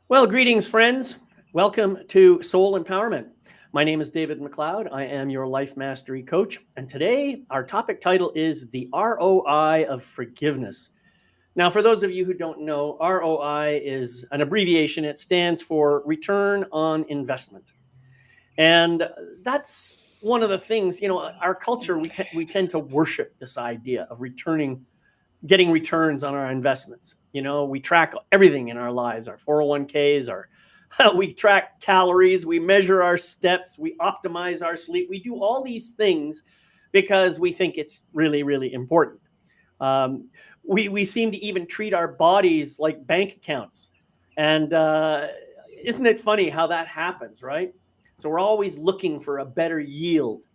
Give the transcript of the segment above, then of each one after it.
Well, greetings, friends. Welcome to Soul Empowerment. My name is David McLeod. I am your life mastery coach. And today, our topic title is the ROI of Forgiveness. Now, for those of you who don't know, ROI is an abbreviation. It stands for Return on Investment. And that's one of the things, our culture, we tend to worship this idea of getting returns on our investments. We track everything in our lives, our 401ks, we track calories, we measure our steps, we optimize our sleep. We do all these things because we think it's really, really important. We seem to even treat our bodies like bank accounts. And isn't it funny how that happens, right? So we're always looking for a better yield.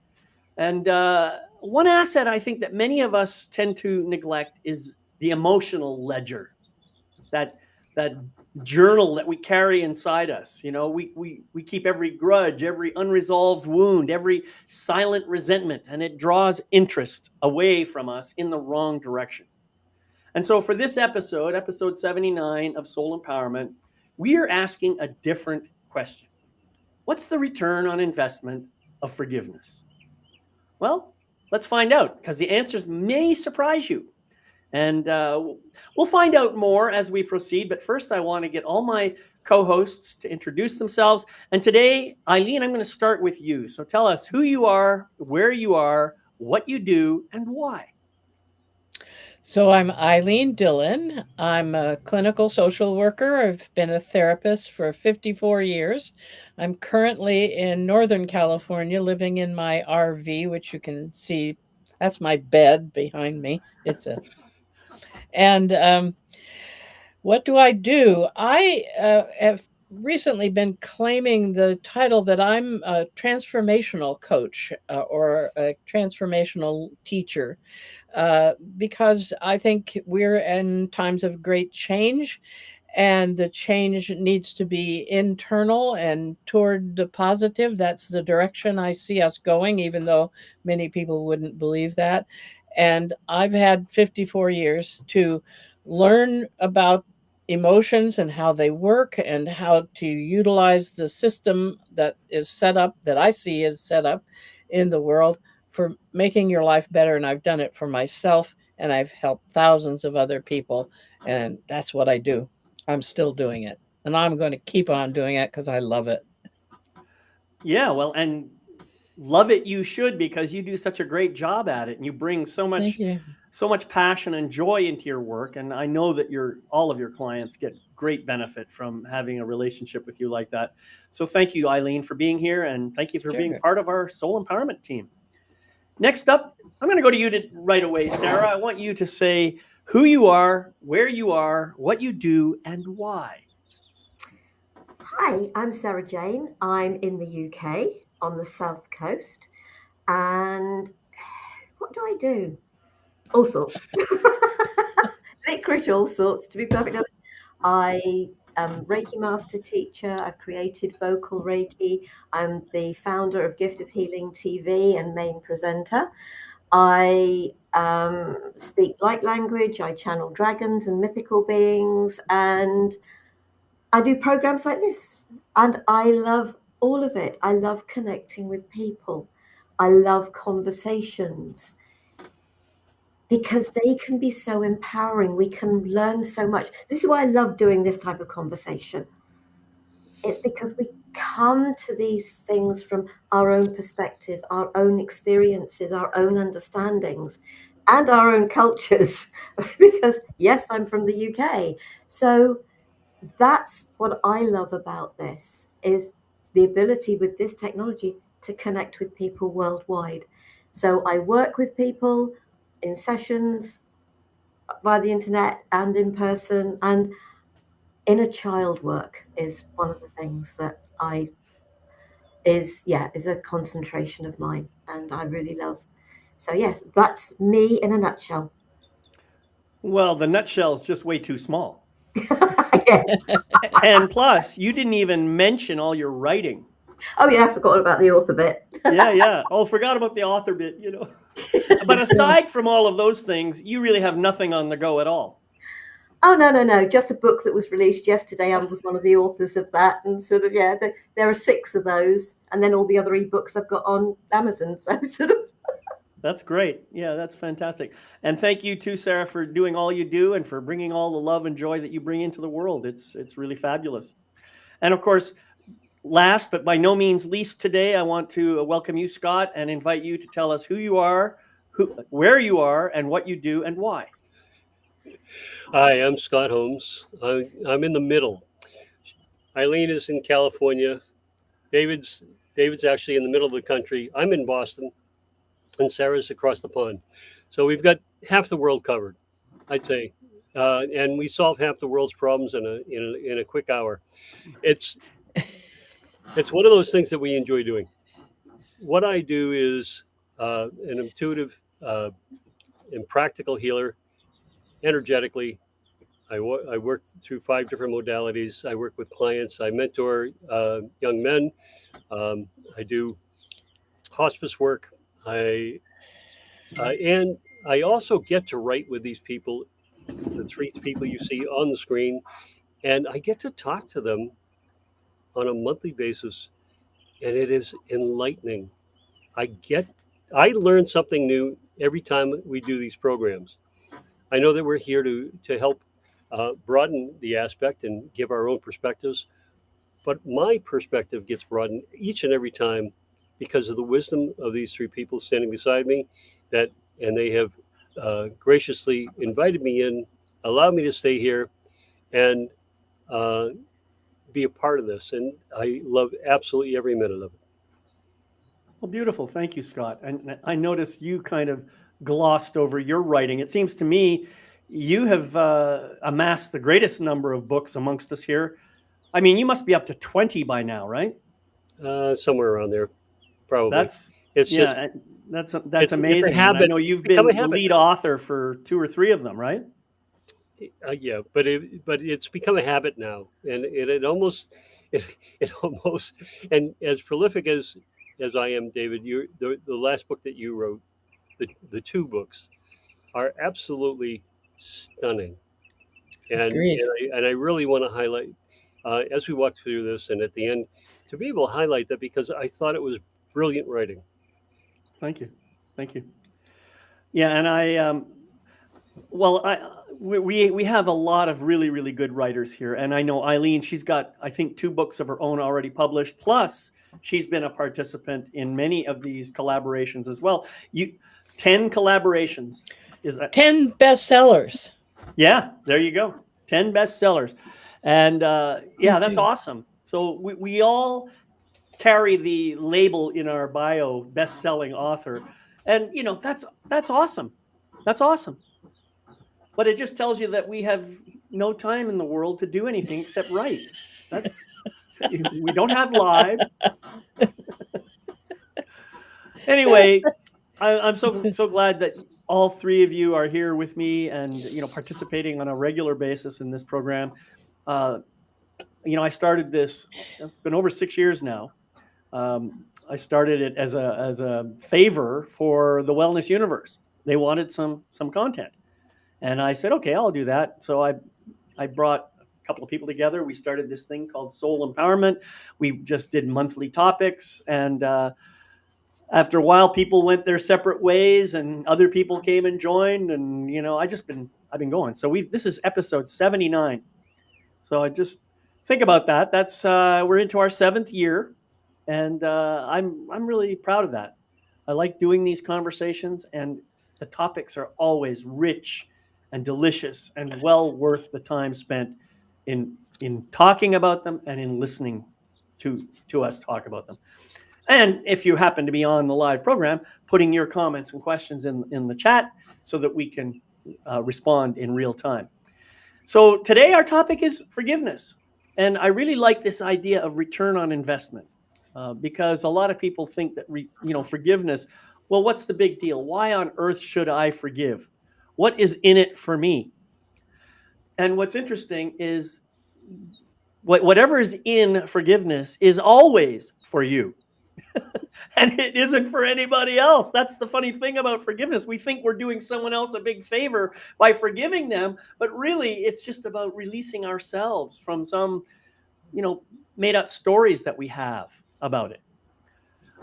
And one asset I think that many of us tend to neglect is the emotional ledger, that that journal that we carry inside us. We keep every grudge, every unresolved wound, every silent resentment, and it draws interest away from us in the wrong direction. And so for this episode 79 of Soul Empowerment, we are asking a different question. What's the return on investment of forgiveness? Well, let's find out, because the answers may surprise you. And we'll find out more as we proceed. But first, I want to get all my co-hosts to introduce themselves. And today, Eileen, I'm going to start with you. So tell us who you are, where you are, what you do, and why. So I'm Eileen Dillon. I'm a clinical social worker. I've been a therapist for 54 years. I'm currently in Northern California living in my RV, which you can see. That's my bed behind me. And what do I do? I have recently been claiming the title that I'm a transformational coach or a transformational teacher because I think we're in times of great change. And the change needs to be internal and toward the positive. That's the direction I see us going, even though many people wouldn't believe that. And I've had 54 years to learn about emotions and how they work and how to utilize the system that is set up, that I see is set up in the world for making your life better. And I've done it for myself, and I've helped thousands of other people. And that's what I do. I'm still doing it. And I'm going to keep on doing it because I love it. Yeah, well, and love it you should, because you do such a great job at it, and you bring Thank you. so much passion and joy into your work. And I know that all of your clients get great benefit from having a relationship with you like that. So thank you, Eileen, for being here, and thank you for being Sure. part of our soul empowerment team. Next up, I'm going to go to you right away, Sarah. I want you to say who you are, where you are, what you do, and why. Hi, I'm Sarah Jane. I'm in the UK on the south coast. And what do I do? All sorts. Licorice, all sorts, to be perfectly honest. I am Reiki master teacher. I've created vocal Reiki. I'm the founder of Gift of Healing TV and main presenter. I speak light language. I channel dragons and mythical beings. And I do programs like this, and I love all of it. I love connecting with people. I love conversations because they can be so empowering. We can learn so much. This is why I love doing this type of conversation. It's because we come to these things from our own perspective, our own experiences, our own understandings, and our own cultures. Because, yes, I'm from the UK. So that's what I love about this, is the ability with this technology to connect with people worldwide. So I work with people in sessions via the internet and in person, and inner child work is one of the things that is a concentration of mine, and I really love. So yes, that's me in a nutshell. Well, the nutshell is just way too small. Yes. And plus, you didn't even mention all your writing. Oh yeah, I forgot about the author bit. Yeah. Oh, forgot about the author bit. But aside from all of those things, you really have nothing on the go at all. Oh, no. Just a book that was released yesterday. I was one of the authors of that. And sort of, yeah, there are 6 of those. And then all the other ebooks I've got on Amazon. So sort of. That's great. Yeah, that's fantastic. And thank you too, Sarah, for doing all you do and for bringing all the love and joy that you bring into the world. It's really fabulous. And of course, last but by no means least today, I want to welcome you, Scott, and invite you to tell us who you are, where you are, and what you do and why. Hi, I'm Scott Holmes. I'm in the middle. Eileen is in California. David's actually in the middle of the country. I'm in Boston, and Sarah's across the pond. So we've got half the world covered, I'd say, and we solve half the world's problems in a quick hour. It's one of those things that we enjoy doing. What I do is an intuitive and practical healer, energetically. I work through 5 different modalities. I work with clients. I mentor young men. I do hospice work. And I also get to write with these people, the 3 people you see on the screen, and I get to talk to them on a monthly basis, and it is enlightening. I learn something new every time we do these programs. I know that we're here to help broaden the aspect and give our own perspectives, but my perspective gets broadened each and every time because of the wisdom of these 3 people standing beside me, and they have graciously invited me in, allowed me to stay here, and be a part of this. And I love absolutely every minute of it. Well, beautiful. Thank you, Scott. And I noticed you kind of glossed over your writing. It seems to me you have amassed the greatest number of books amongst us here. I mean, you must be up to 20 by now, right? Somewhere around there, probably. That's amazing. It's a habit. I know you've been the lead author for 2 or 3 of them, right? Yeah, but it's become a habit now, and it almost, and as prolific as I am, David, the last book that you wrote, the 2 books, are absolutely stunning, and I really want to highlight as we walk through this, and at the end, to be able to highlight that because I thought it was brilliant writing. Thank you. Yeah, and we have a lot of really, really good writers here. And I know Eileen, she's got, I think, 2 books of her own already published. Plus, she's been a participant in many of these collaborations as well. 10 collaborations. Is that 10 bestsellers? Yeah, there you go. 10 bestsellers. And yeah, that's awesome. So we all carry the label in our bio, best-selling author. And, that's awesome. That's awesome. But it just tells you that we have no time in the world to do anything except write. We don't have lives. Anyway, I'm so glad that all 3 of you are here with me and participating on a regular basis in this program. I started this. It's been over 6 years now. I started it as a favor for the Wellness Universe. They wanted some content. And I said, okay, I'll do that. So I brought a couple of people together. We started this thing called Soul Empowerment. We just did monthly topics. And after a while, people went their separate ways and other people came and joined. And, I've been going. So this is episode 79. So I just think about that. That's we're into our 7th year. And I'm really proud of that. I like doing these conversations, and the topics are always rich and delicious and well worth the time spent in talking about them and in listening to us talk about them. And if you happen to be on the live program, putting your comments and questions in the chat so that we can respond in real time. So today our topic is forgiveness. And I really like this idea of return on investment because a lot of people think that, forgiveness, well, what's the big deal? Why on earth should I forgive? What is in it for me? And what's interesting is whatever is in forgiveness is always for you. And it isn't for anybody else. That's the funny thing about forgiveness. We think we're doing someone else a big favor by forgiving them, but really it's just about releasing ourselves from some, made up stories that we have about it.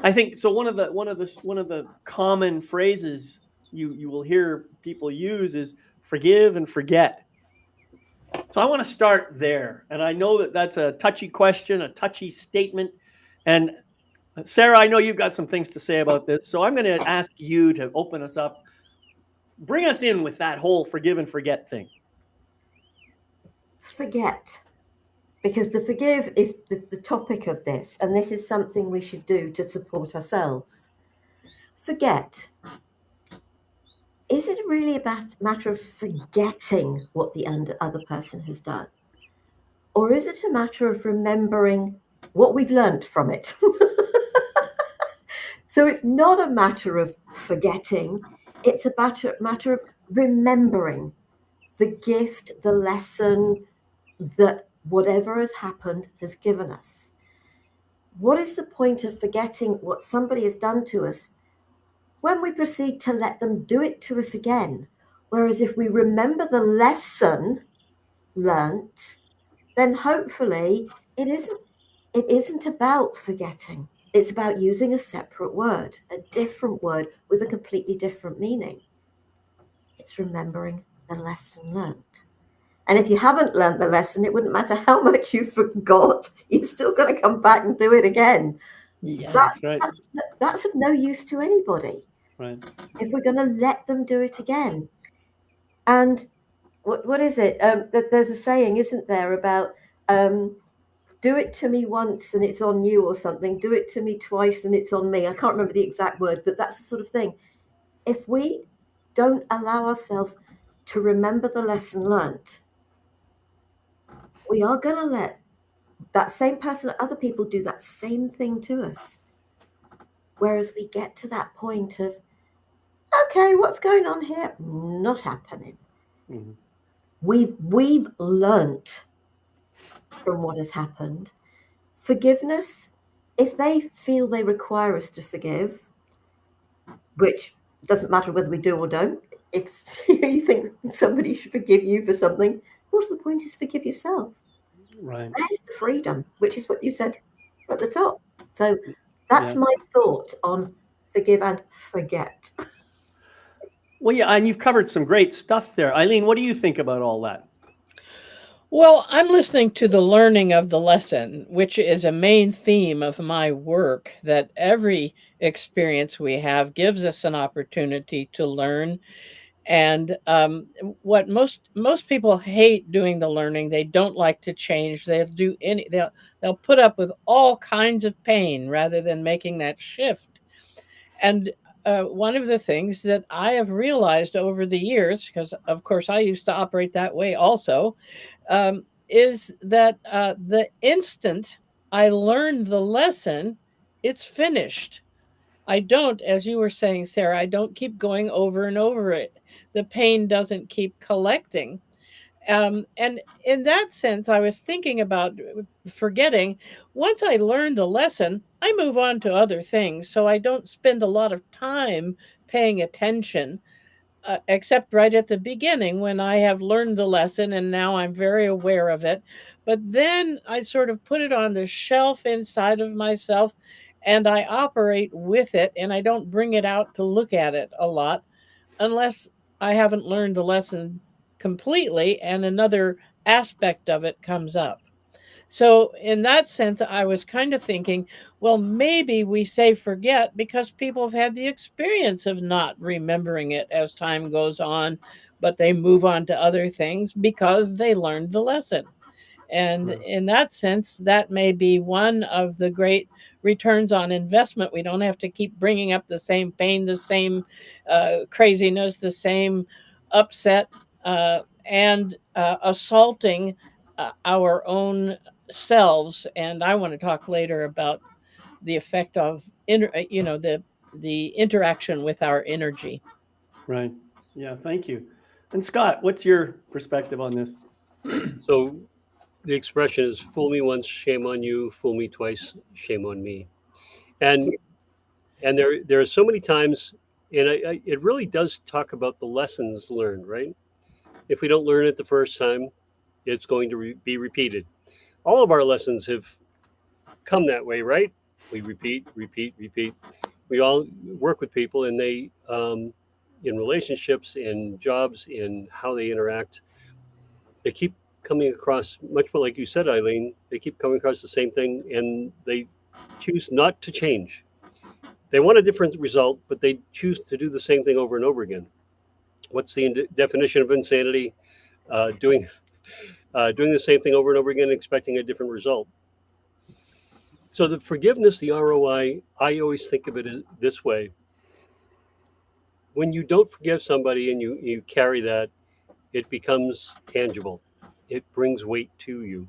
I think so. One of the common phrases you will hear people use is forgive and forget. So I want to start there, and I know that that's a touchy question, a touchy statement, and Sarah, I know you've got some things to say about this, so I'm going to ask you to open us up, bring us in with that whole forgive and forget thing. Forget. Because the forgive is the topic of this, and this is something we should do to support ourselves. Forget. Is it really a matter of forgetting what the other person has done? Or is it a matter of remembering what we've learned from it? So it's not a matter of forgetting, it's a matter of remembering the gift, the lesson that whatever has happened has given us. What is the point of forgetting what somebody has done to us when we proceed to let them do it to us again? Whereas if we remember the lesson learnt, then hopefully it isn't about forgetting. It's about using a separate word, a different word with a completely different meaning. It's remembering the lesson learnt. And if you haven't learnt the lesson, it wouldn't matter how much you forgot, you're still going to come back and do it again. Yeah, That's right. That's of no use to anybody. Right. If we're going to let them do it again. And what is it? There's a saying, isn't there, about do it to me once and it's on you or something. Do it to me twice and it's on me. I can't remember the exact word, but that's the sort of thing. If we don't allow ourselves to remember the lesson learnt, we are going to let that same person, other people do that same thing to us. Whereas we get to that point of, okay, what's going on here? Not happening. Mm-hmm. We've learnt from what has happened. Forgiveness, if they feel they require us to forgive, which doesn't matter whether we do or don't, if you think somebody should forgive you for something, what's the point is forgive yourself. Right. There's the freedom, which is what you said at the top. So that's my thought on forgive and forget. Well, yeah, and you've covered some great stuff there. Eileen, what do you think about all that? Well, I'm listening to the learning of the lesson, which is a main theme of my work, that every experience we have gives us an opportunity to learn. And what most people hate doing the learning, they don't like to change. They'll put up with all kinds of pain rather than making that shift. And one of the things that I have realized over the years, because of course I used to operate that way also, is that the instant I learn the lesson, it's finished. I don't, as you were saying, Sarah, I don't keep going over and over it. The pain doesn't keep collecting. And in that sense, I was thinking about forgetting. Once I learn the lesson, I move on to other things. So I don't spend a lot of time paying attention, except right at the beginning when I have learned the lesson and now I'm very aware of it. But then I sort of put it on the shelf inside of myself and I operate with it, and I don't bring it out to look at it a lot unless I haven't learned the lesson completely and another aspect of it comes up. So, in that sense, I was kind of thinking, well, maybe we say forget because people have had the experience of not remembering it as time goes on, but they move on to other things because they learned the lesson. And in that sense, that may be one of the great returns on investment. We don't have to keep bringing up the same pain, the same craziness, the same upset, and assaulting our own selves. And I want to talk later about the effect of the interaction with our energy. Right. Yeah. Thank you. And Scott, what's your perspective on this? So the expression is fool me once, shame on you, fool me twice, shame on me. And there are so many times, and it really does talk about the lessons learned, right? If we don't learn it the first time, it's going to be repeated. All of our lessons have come that way, right? We repeat, repeat, repeat. We all work with people, and they, in relationships, in jobs, in how they interact, they keep coming across, much more like you said, Eileen, they keep coming across the same thing, and they choose not to change. They want a different result, but they choose to do the same thing over and over again. What's the definition of insanity? Doing the same thing over and over again, expecting a different result. So the forgiveness, the ROI, I always think of it this way. When you don't forgive somebody and you carry that, it becomes tangible. It brings weight to you.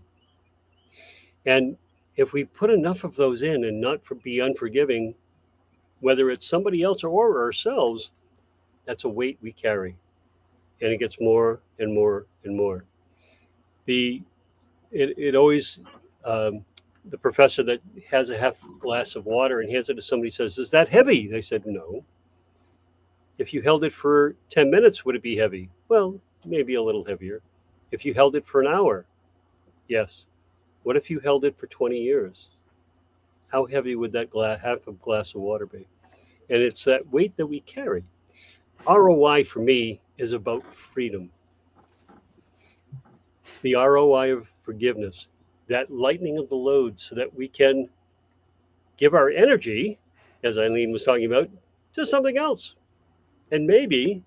And if we put enough of those in and not be unforgiving, whether it's somebody else or ourselves, that's a weight we carry. And it gets more and more and more. It always, the professor that has a half glass of water and hands it to somebody says, "Is that heavy?" They said, "No." If you held it for 10 minutes, would it be heavy? Well, maybe a little heavier. If you held it for an hour, yes. What if you held it for 20 years? How heavy would that half a glass of water be? And it's that weight that we carry. ROI for me is about freedom. The ROI of forgiveness, that lightening of the load so that we can give our energy, as Eileen was talking about, to something else. And maybe,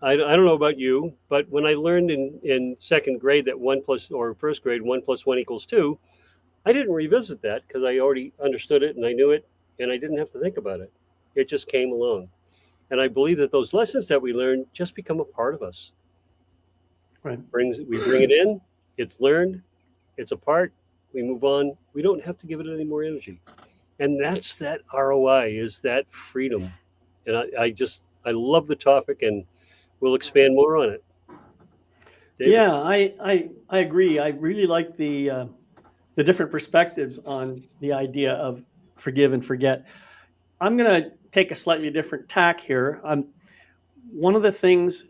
I don't know about you, but when I learned in second grade that first grade, 1 + 1 = 2, I didn't revisit that because I already understood it and I knew it and I didn't have to think about it. It just came along. And I believe that those lessons that we learn just become a part of us. Right. We bring it in, it's learned, it's a part, we move on. We don't have to give it any more energy. And that's that ROI, is that freedom. And I love the topic, and we'll expand more on it. David? Yeah, I agree. I really like the different perspectives on the idea of forgive and forget. I'm going to take a slightly different tack here. One of the things,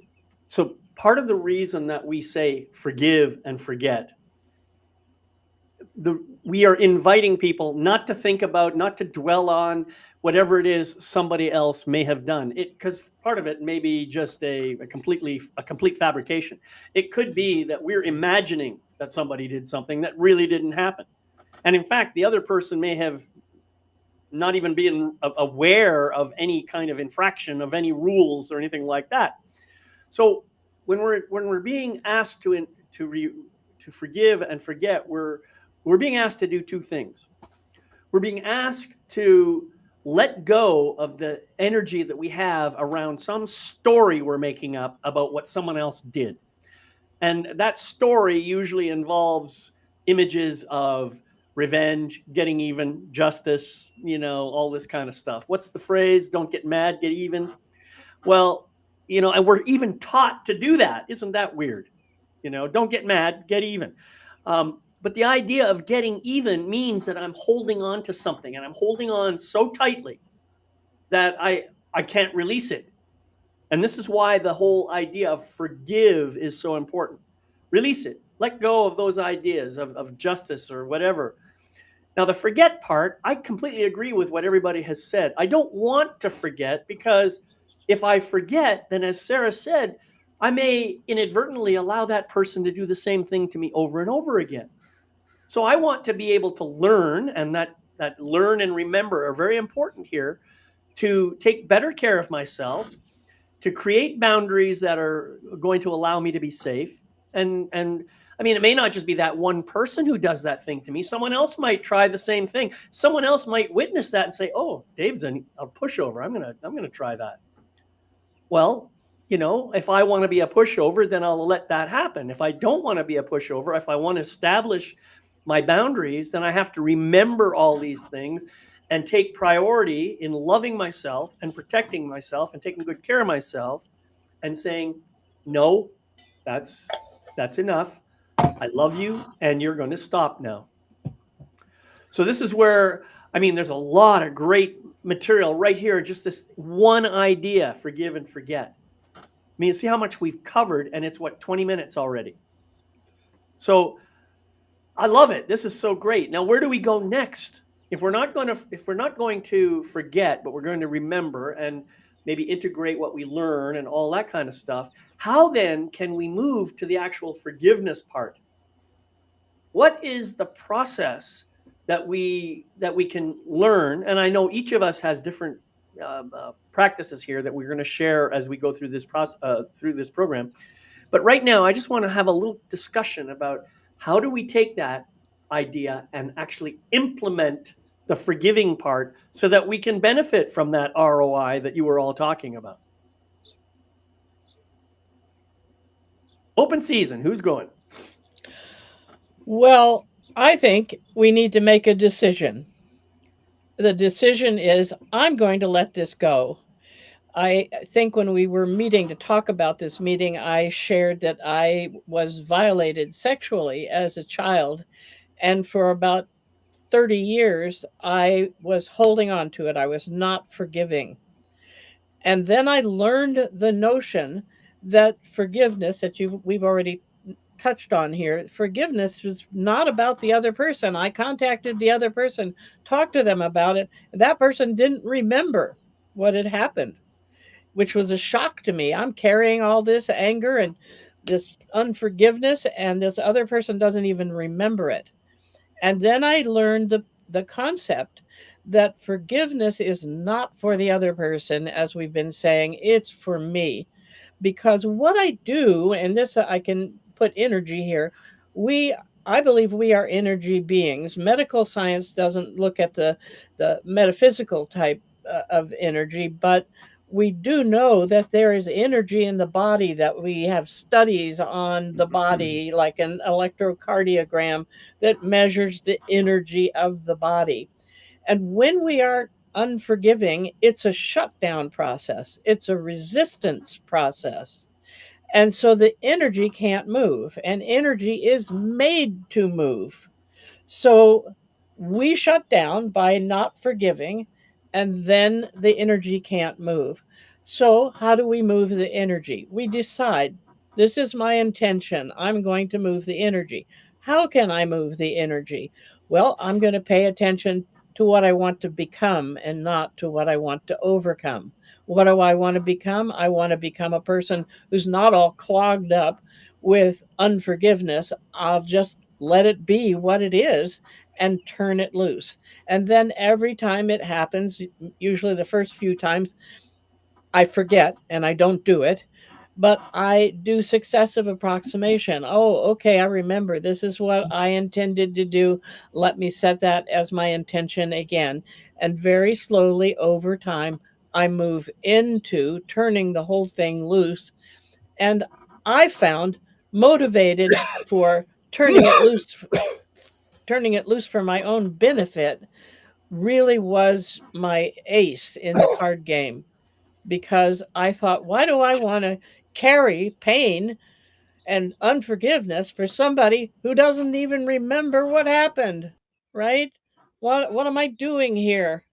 so part of the reason that we say forgive and forget, we are inviting people not to think about, not to dwell on whatever it is somebody else may have done. Because part of it may be just a complete fabrication. It could be that we're imagining that somebody did something that really didn't happen. And in fact, the other person may have not even been aware of any kind of infraction of any rules or anything like that. So when we're being asked to forgive and forget, we're being asked to do two things. We're being asked to let go of the energy that we have around some story we're making up about what someone else did. And that story usually involves images of revenge, getting even, justice, all this kind of stuff. What's the phrase? Don't get mad, get even. Well, and we're even taught to do that. Isn't that weird? Don't get mad, get even. But the idea of getting even means that I'm holding on to something, and I'm holding on so tightly that I can't release it. And this is why the whole idea of forgive is so important. Release it. Let go of those ideas of justice or whatever. Now, the forget part, I completely agree with what everybody has said. I don't want to forget, because if I forget, then as Sarah said, I may inadvertently allow that person to do the same thing to me over and over again. So I want to be able to learn, and that learn and remember are very important here, to take better care of myself, to create boundaries that are going to allow me to be safe. And I mean, it may not just be that one person who does that thing to me. Someone else might try the same thing. Someone else might witness that and say, "Oh, Dave's a pushover. I'm gonna try that." Well, if I want to be a pushover, then I'll let that happen. If I don't want to be a pushover, if I want to establish my boundaries, then I have to remember all these things and take priority in loving myself and protecting myself and taking good care of myself and saying, "No, that's enough. I love you, and you're going to stop now." So this is where I mean, there's a lot of great material right here. Just this one idea, forgive and forget. I mean, see how much we've covered, and it's what, 20 minutes already. So I love it. This is so great. Now, where do we go next? If we're not going to forget, but we're going to remember and maybe integrate what we learn and all that kind of stuff, how then can we move to the actual forgiveness part? What is the process that we can learn? And I know each of us has different practices here that we're going to share as we go through this program. But right now, I just want to have a little discussion about how do we take that idea and actually implement the forgiving part so that we can benefit from that ROI that you were all talking about. Open season. Who's going? Well, I think we need to make a decision. The decision is, I'm going to let this go. I think when we were meeting to talk about this meeting, I shared that I was violated sexually as a child. And for about 30 years, I was holding on to it. I was not forgiving. And then I learned the notion that forgiveness, that we've already touched on here, forgiveness was not about the other person. I contacted the other person, talked to them about it. That person didn't remember what had happened, which was a shock to me. I'm carrying all this anger and this unforgiveness, and this other person doesn't even remember it. And then I learned the concept that forgiveness is not for the other person, as we've been saying, it's for me. Because what I do, and this I can put energy here, I believe we are energy beings. Medical science doesn't look at the metaphysical type of energy, but we do know that there is energy in the body, that we have studies on the body, like an electrocardiogram that measures the energy of the body. And when we are unforgiving, it's a shutdown process, it's a resistance process. And so the energy can't move, and energy is made to move. So we shut down by not forgiving, and then the energy can't move. So, how do we move the energy? We decide, this is my intention. I'm going to move the energy. How can I move the energy? Well, I'm going to pay attention to what I want to become and not to what I want to overcome. What do I want to become? I want to become a person who's not all clogged up with unforgiveness. I'll just let it be what it is and turn it loose. And then every time it happens, usually the first few times, I forget and I don't do it, but I do successive approximation. Oh, okay, I remember. This is what I intended to do. Let me set that as my intention again. And very slowly over time, I move into turning the whole thing loose. And I found motivated for turning it loose for my own benefit really was my ace in the card game, because I thought, why do I want to carry pain and unforgiveness for somebody who doesn't even remember what happened, right? What am I doing here?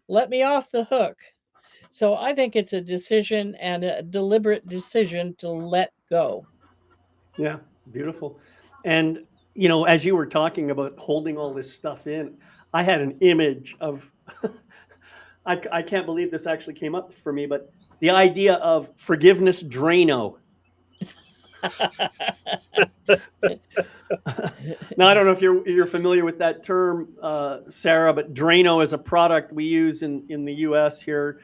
Let me off the hook. So I think it's a decision, and a deliberate decision to let go. Yeah, beautiful. And you know, as you were talking about holding all this stuff in, I had an image of I can't believe this actually came up for me, but the idea of forgiveness Drano. Now, I don't know if you're familiar with that term, Sarah, but Drano is a product we use in the U.S. here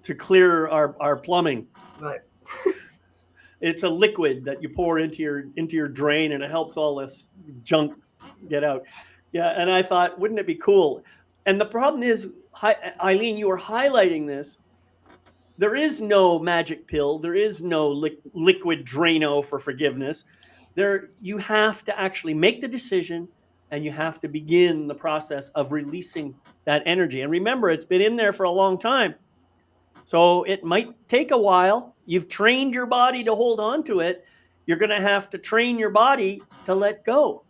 to clear our plumbing. Right. It's a liquid that you pour into your drain, and it helps all this junk get out. Yeah, and I thought, wouldn't it be cool? And the problem is, Eileen, you were highlighting this. There is no magic pill. There is no liquid Drano for forgiveness. You have to actually make the decision, and you have to begin the process of releasing that energy. And remember, it's been in there for a long time. So it might take a while. You've trained your body to hold on to it. You're going to have to train your body to let go.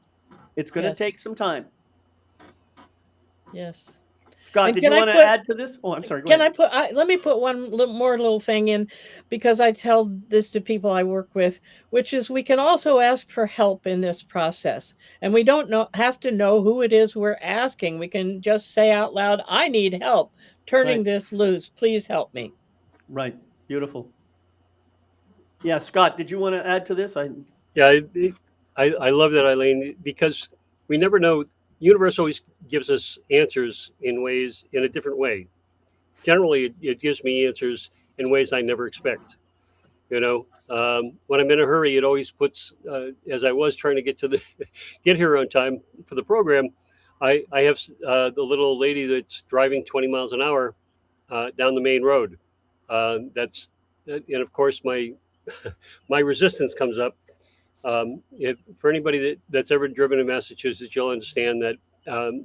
It's going to take some time. Yes. Scott, And did can you I want to put add to this? Oh, I'm sorry. Go Can ahead. let me put one more little thing in, because I tell this to people I work with, which is we can also ask for help in this process. And we don't have to know who it is we're asking. We can just say out loud, I need help turning Right. this loose. Please help me. Right. Beautiful. Yeah, Scott, did you want to add to this? Yeah, I love that, Eileen, because we never know. Universe always gives us answers in a different way. Generally, it gives me answers in ways I never expect. When I'm in a hurry, it always puts, as I was trying to get here on time for the program, I have the little lady that's driving 20 miles an hour down the main road. And of course my resistance comes up. For anybody that's ever driven in Massachusetts, you'll understand that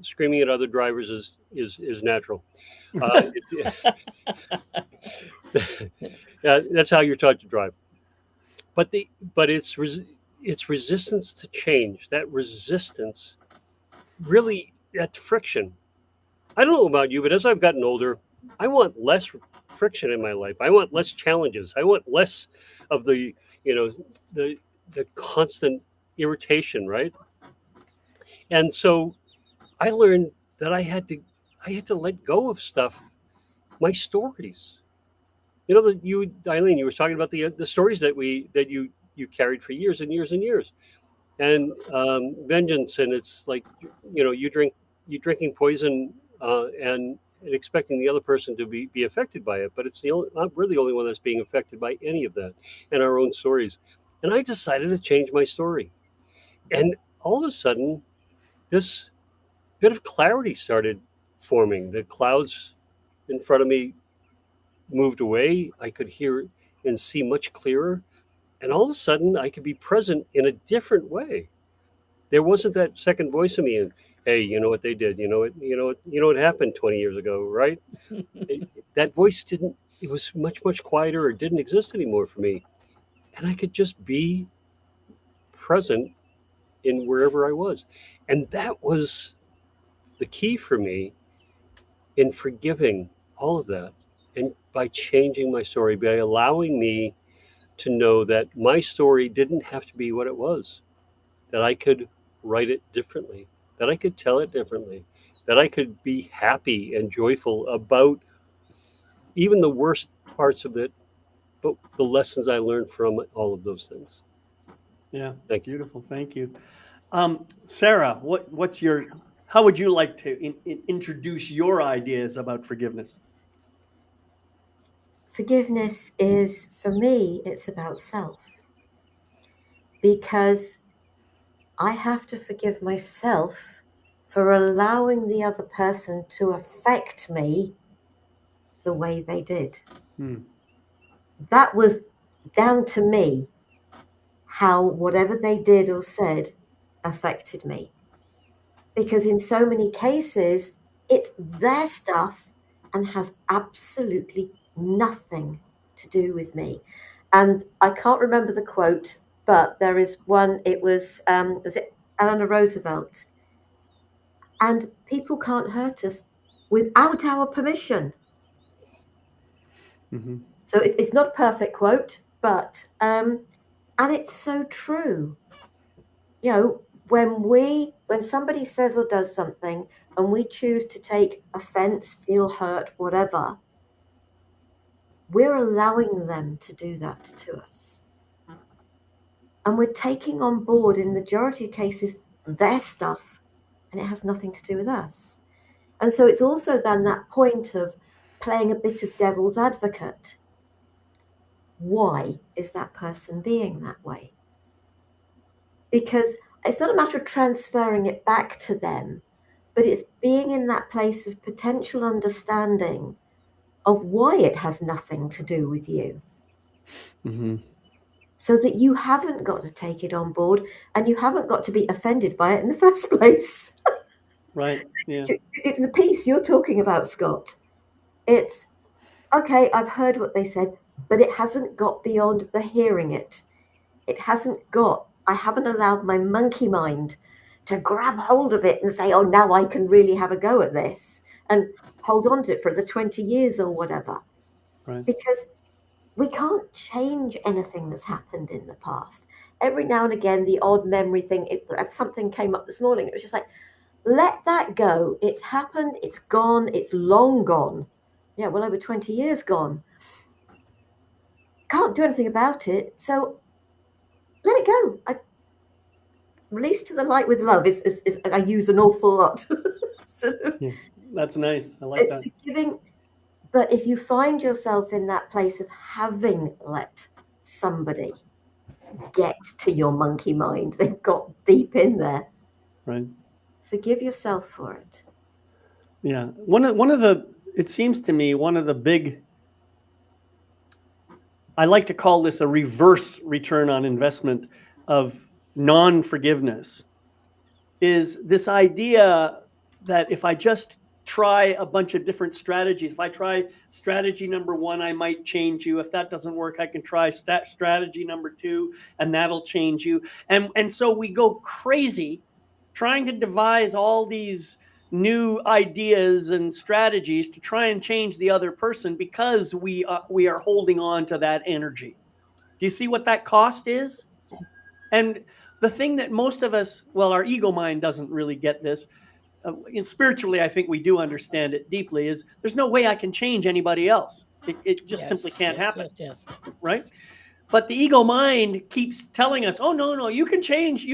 screaming at other drivers is natural. It, that's how you're taught to drive. But the but it's resistance to change. That resistance, really, that friction. I don't know about you, but as I've gotten older, I want less friction in my life. I want less challenges. I want less of you know the the constant irritation, right? And so I learned that I had to let go of stuff, my stories. That you, Eileen, you were talking about the stories that you carried for years and years and years, and vengeance, and it's like, you drinking poison, and expecting the other person to be affected by it, but it's we're the only one that's being affected by any of that, and our own stories. And I decided to change my story, and all of a sudden, this bit of clarity started forming. The clouds in front of me moved away. I could hear and see much clearer. And all of a sudden, I could be present in a different way. There wasn't that second voice in me, and hey, you know what they did? You know what happened 20 years ago, right? That voice didn't. It was much, much quieter, or didn't exist anymore for me. And I could just be present in wherever I was. And that was the key for me in forgiving all of that. And by changing my story, by allowing me to know that my story didn't have to be what it was, that I could write it differently, that I could tell it differently, that I could be happy and joyful about even the worst parts of it, but the lessons I learned from all of those things. Yeah, Thank you. beautiful. Thank you. Sarah, how would you like to introduce your ideas about forgiveness? Forgiveness is, for me, it's about self. Because I have to forgive myself for allowing the other person to affect me the way they did. That was down to me, how whatever they did or said affected me. Because in so many cases, it's their stuff and has absolutely nothing to do with me. And I can't remember the quote, but there is one. It was it Eleanor Roosevelt? And people can't hurt us without our permission. Mm-hmm. So it's not a perfect quote, but and it's so true. When somebody says or does something and we choose to take offense, feel hurt, whatever, we're allowing them to do that to us. And we're taking on board, in majority of cases, their stuff, and it has nothing to do with us. And so it's also then that point of playing a bit of devil's advocate. Why is that person being that way? Because it's not a matter of transferring it back to them, but it's being in that place of potential understanding of why it has nothing to do with you. Mm-hmm. So that you haven't got to take it on board and you haven't got to be offended by it in the first place. Right. Yeah. It's the piece you're talking about, Scott. It's, okay, I've heard what they said, but it hasn't got beyond the hearing it. I haven't allowed my monkey mind to grab hold of it and say, oh, now I can really have a go at this. and hold on to it for the 20 years or whatever. Right. Because we can't change anything that's happened in the past. Every now and again, the odd memory thing, something came up this morning. It was just like, let that go. It's happened. It's gone. It's long gone. Yeah, well over 20 years gone. Can't do anything about it. So let it go. Release to the light with love is I use an awful lot. So Yeah, that's nice. I like it's that. forgiving. But if you find yourself in that place of having let somebody get to your monkey mind, they've got deep in there, Right. forgive yourself for it. Yeah. One of the, it seems to me, one of the big, I like to call this a reverse return on investment of non-forgiveness, is this idea that if I just try a bunch of different strategies, if I try strategy number 1, I might change you. If that doesn't work, I can try strategy number 2, and that'll change you. And so we go crazy trying to devise all these new ideas and strategies to try and change the other person because we are holding on to that energy. Do you see what that cost is? And the thing that most of us, well, our ego mind doesn't really get this. Spiritually, I think we do understand it deeply, is there's no way I can change anybody else. It just simply can't happen, Yes. right? But the ego mind keeps telling us, oh, no, you can change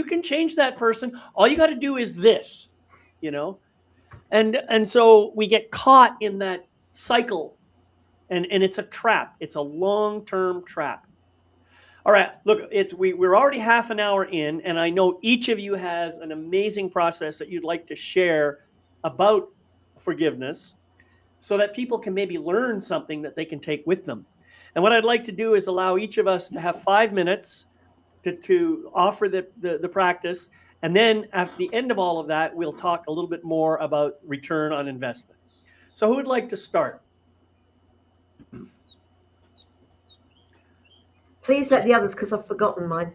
that person. All you got to do is this, you know? And so we get caught in that cycle, and it's a trap. It's a long-term trap. All right, look, we're already half an hour in, and I know each of you has an amazing process that you'd like to share about forgiveness so that people can maybe learn something that they can take with them. And what I'd like to do is allow each of us to have 5 minutes to offer the practice. And then at the end of all of that, we'll talk a little bit more about return on investment. So who would like to start? Please let the others, because I've forgotten mine.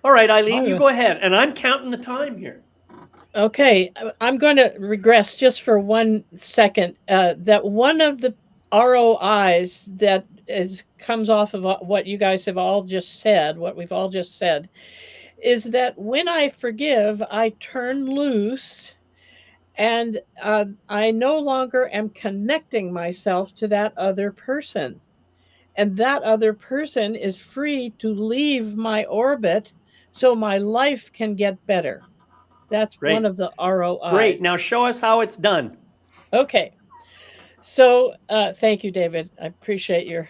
All right, Eileen, you go ahead. And I'm counting the time here. Okay, I'm going to regress just for 1 second. That one of the ROIs that comes off of what you guys have all just said, what we've all just said, is that when I forgive, I turn loose, and I no longer am connecting myself to that other person. And that other person is free to leave my orbit so my life can get better. That's Great. one of the ROIs. Great. Now show us how it's done. Okay. So thank you, David. I appreciate your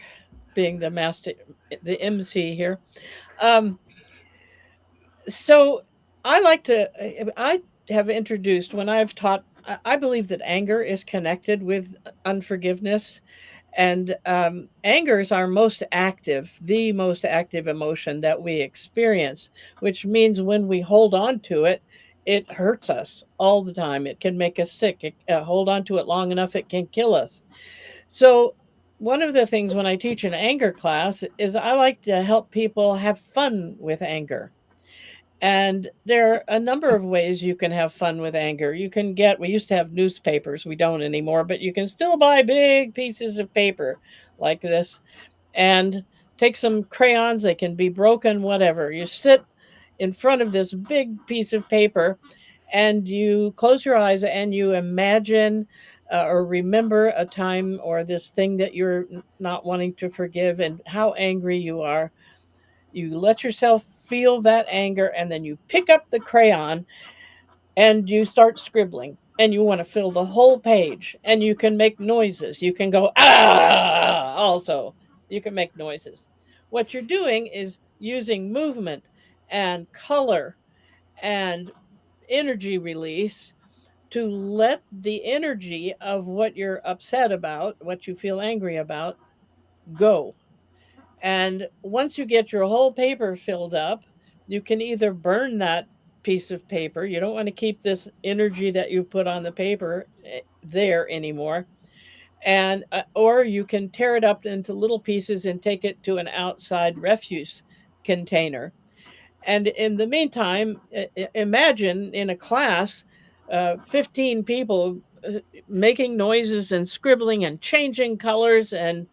being the master, the MC here. So I have introduced, when I've taught, I believe that anger is connected with unforgiveness. And anger is the most active emotion that we experience, which means when we hold on to it, it hurts us all the time. It can make us sick. Hold on to it long enough, it can kill us. So one of the things when I teach an anger class is I like to help people have fun with anger. And there are a number of ways you can have fun with anger. We used to have newspapers, we don't anymore, but you can still buy big pieces of paper like this and take some crayons, they can be broken, whatever. You sit in front of this big piece of paper and you close your eyes and you imagine or remember a time or this thing that you're not wanting to forgive and how angry you are. You let yourself feel that anger, and then you pick up the crayon and you start scribbling, and you want to fill the whole page, and you can make noises. You can go, ah, also. You can make noises. What you're doing is using movement and color and energy release to let the energy of what you're upset about, what you feel angry about, go. And once you get your whole paper filled up, you can either burn that piece of paper. You don't want to keep this energy that you put on the paper there anymore. And or you can tear it up into little pieces and take it to an outside refuse container. And in the meantime, imagine in a class 15 people making noises and scribbling and changing colors. And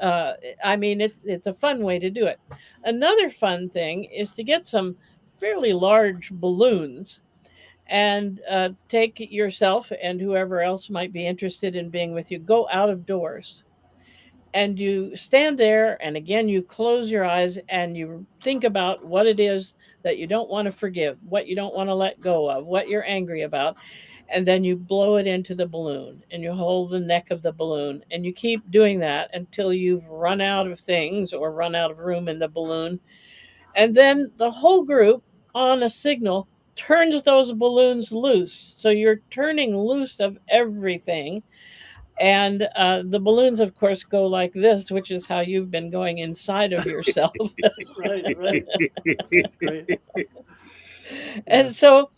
I mean, it's a fun way to do it. Another fun thing is to get some fairly large balloons and take yourself and whoever else might be interested in being with you, go out of doors. And you stand there, and again, you close your eyes and you think about what it is that you don't want to forgive, what you don't want to let go of, what you're angry about. And then you blow it into the balloon and you hold the neck of the balloon. And you keep doing that until you've run out of things or run out of room in the balloon. And then the whole group, on a signal, turns those balloons loose. So you're turning loose of everything. And the balloons, of course, go like this, which is how you've been going inside of yourself. Right. That's great. And so,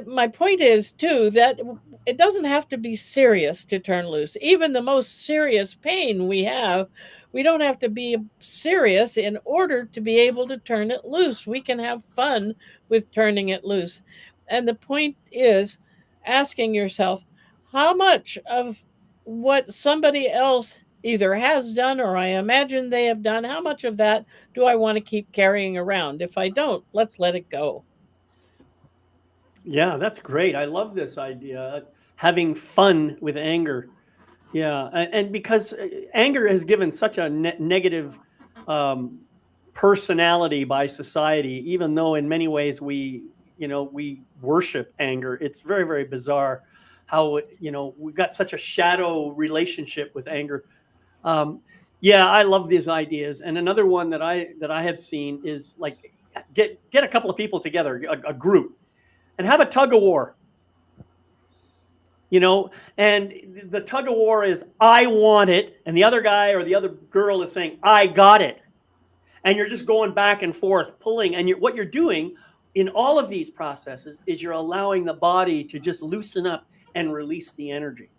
my point is, too, that it doesn't have to be serious to turn loose. Even the most serious pain we have, we don't have to be serious in order to be able to turn it loose. We can have fun with turning it loose. And the point is asking yourself, how much of what somebody else either has done or I imagine they have done, how much of that do I want to keep carrying around? If I don't, let's let it go. Yeah, that's great. I love this idea, having fun with anger. Yeah, and because anger has given such a negative personality by society, even though in many ways we worship anger. It's very, very bizarre how we've got such a shadow relationship with anger. Yeah, I love these ideas. And another one that I have seen is like get a couple of people together, a group, and have a tug of war. And the tug of war is I want it, and the other guy or the other girl is saying I got it, and you're just going back and forth, pulling. And what you're doing in all of these processes is you're allowing the body to just loosen up and release the energy.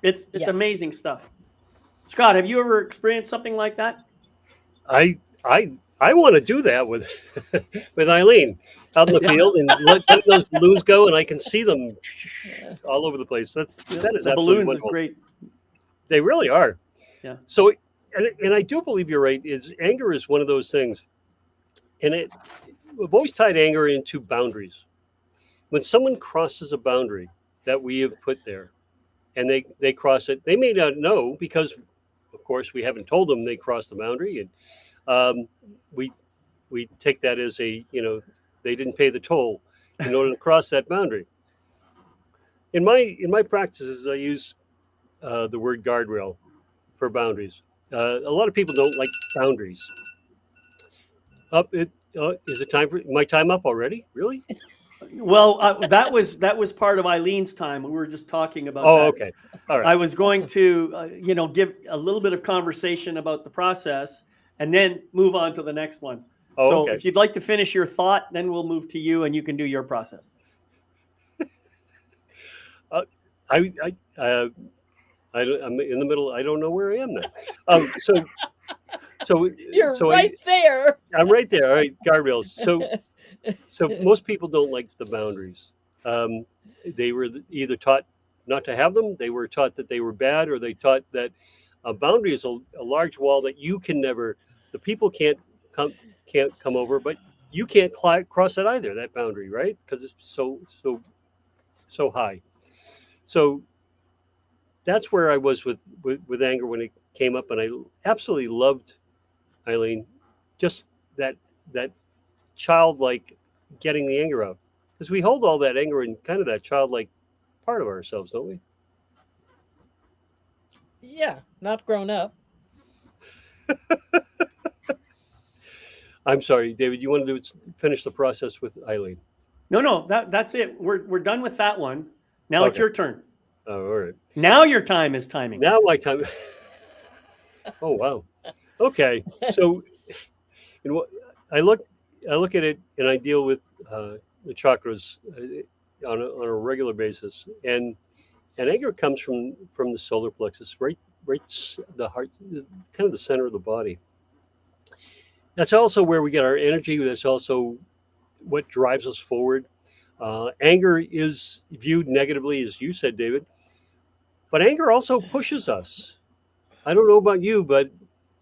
It's Yes. amazing stuff. Scott, have you ever experienced something like that? I want to do that with with Eileen out in the field and let those balloons go, and I can see them all over the place. That is the absolutely balloons wonderful. is great. They really are. Yeah. So, and I do believe you're right. Anger is one of those things, and we've always tied anger into boundaries. When someone crosses a boundary that we have put there, and they cross it, they may not know because, of course, we haven't told them they crossed the boundary, and we take that as they didn't pay the toll in order to cross that boundary. In my practices, I use the word guardrail for boundaries. A lot of people don't like boundaries. Is it time for my time up already? Really? Well, that was part of Eileen's time. We were just talking about. Oh, that. okay. All right. I was going to, give a little bit of conversation about the process, and then move on to the next one. Oh, so, okay. if you'd like to finish your thought, then we'll move to you, and you can do your process. I'm in the middle. I don't know where I am now. So You're right there. I'm right there. All right, guardrails. So most people don't like the boundaries. They were either taught not to have them, they were taught that they were bad, or they taught that a boundary is a large wall that the people can't come over, but you can't cross it either, that boundary, right? Because it's so high. So that's where I was with anger when it came up, and I absolutely loved, Eileen, just that childlike getting the anger out, because we hold all that anger in kind of that childlike part of ourselves, don't we? Yeah, not grown up. I'm sorry, David. You wanted to finish the process with Eileen? No, that's it. We're done with that one. Now It's your turn. Oh, all right. Now your time is timing. Now my time. Oh wow. Okay. So, I look at it, and I deal with the chakras on a regular basis, and anger comes from the solar plexus, right the heart, kind of the center of the body. That's also where we get our energy. That's also what drives us forward. Anger is viewed negatively, as you said, David, but anger also pushes us. I don't know about you, but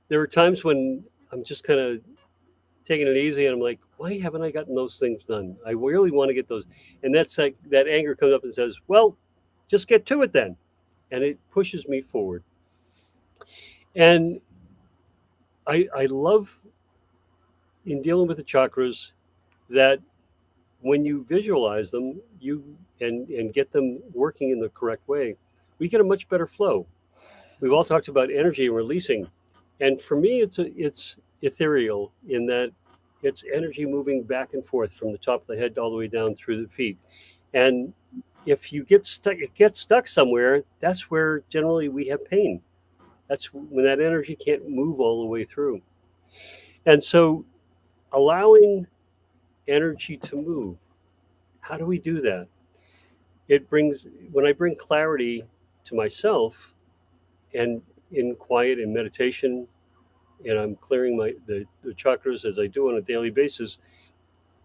there are times when I'm just kind of taking it easy and I'm like, why haven't I gotten those things done? I really want to get those. And that's like that anger comes up and says, well, just get to it then. And it pushes me forward. And I love in dealing with the chakras that when you visualize them, you and get them working in the correct way, we get a much better flow. We've all talked about energy and releasing, and for me, it's ethereal in that it's energy moving back and forth from the top of the head all the way down through the feet. And if you get stuck, it gets stuck somewhere. That's where generally we have pain. That's when that energy can't move all the way through. And so, allowing energy to move. How do we do that? It brings when I bring clarity to myself and in quiet and meditation and I'm clearing the chakras as I do on a daily basis,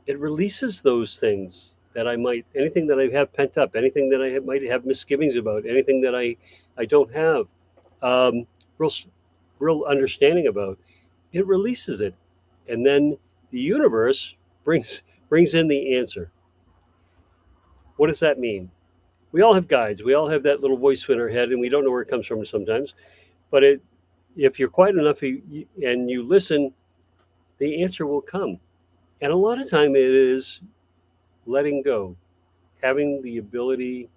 it releases those things that I might anything that I have pent up, anything that might have misgivings about, anything that I don't have um, real real understanding about. It releases it, and then the universe brings in the answer. What does that mean? We all have guides. We all have that little voice in our head, and we don't know where it comes from sometimes. But if you're quiet enough and you listen, the answer will come. And a lot of time it is letting go, having the ability,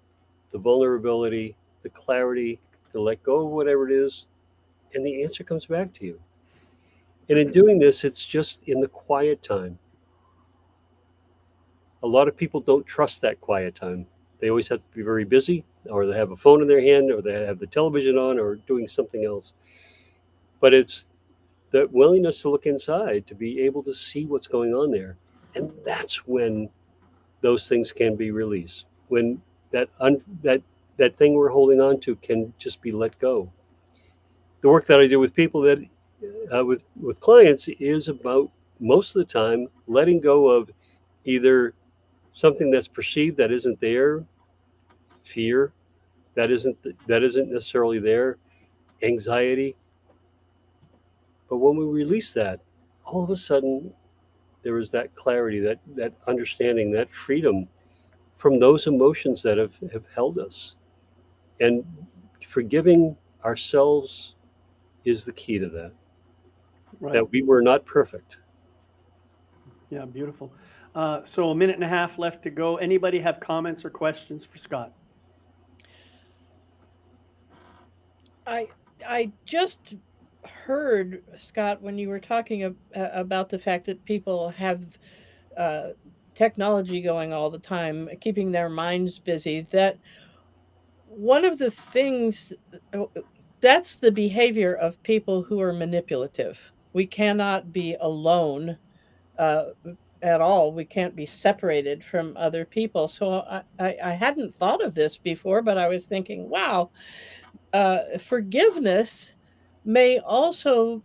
the vulnerability, the clarity to let go of whatever it is, and the answer comes back to you. And in doing this, it's just in the quiet time. A lot of people don't trust that quiet time. They always have to be very busy, or they have a phone in their hand, or they have the television on, or doing something else. But it's the willingness to look inside, to be able to see what's going on there. And that's when those things can be released. When that thing we're holding on to can just be let go. The work that I do with people that with clients is about most of the time letting go of either something that's perceived that isn't there, fear that isn't necessarily there, anxiety. But when we release that, all of a sudden there is that clarity, that understanding, that freedom from those emotions that have held us. And forgiving ourselves is the key to that. Right. That we were not perfect. Yeah, beautiful. So a minute and a half left to go. Anybody have comments or questions for Scott? I just heard, Scott, when you were talking about the fact that people have technology going all the time, keeping their minds busy, that one of the things that's the behavior of people who are manipulative. We cannot be alone uh, at all. We can't be separated from other people. So I hadn't thought of this before, but I was thinking, wow, forgiveness may also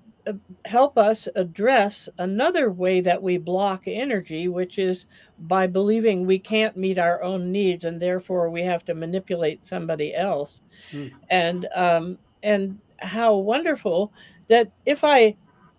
help us address another way that we block energy, which is by believing we can't meet our own needs and therefore we have to manipulate somebody else. Hmm. And how wonderful that if I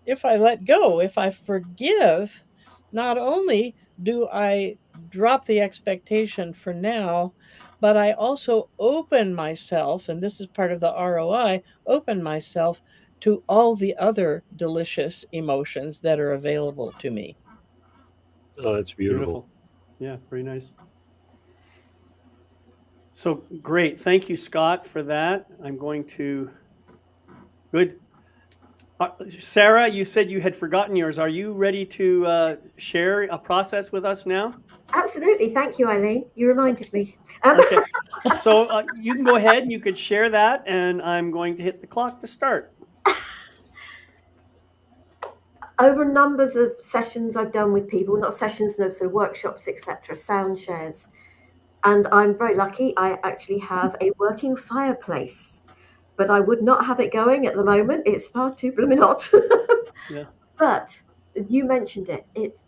let go, if I forgive, not only do I drop the expectation for now, but I also open myself, and this is part of the ROI, open myself to all the other delicious emotions that are available to me. Oh, that's beautiful. Beautiful. Yeah, very nice. So great. Thank you, Scott, for that. I'm going to. Good. Sarah, you said you had forgotten yours. Are you ready to share a process with us now? Absolutely. Thank you, Eileen. You reminded me. Okay. So you can go ahead and you could share that, and I'm going to hit the clock to start. Over numbers of sessions I've done with people, not sessions, no, sort of workshops, etc., sound shares. And I'm very lucky. I actually have a working fireplace, but I would not have it going at the moment. It's far too blooming hot. Yeah. But you mentioned it. It's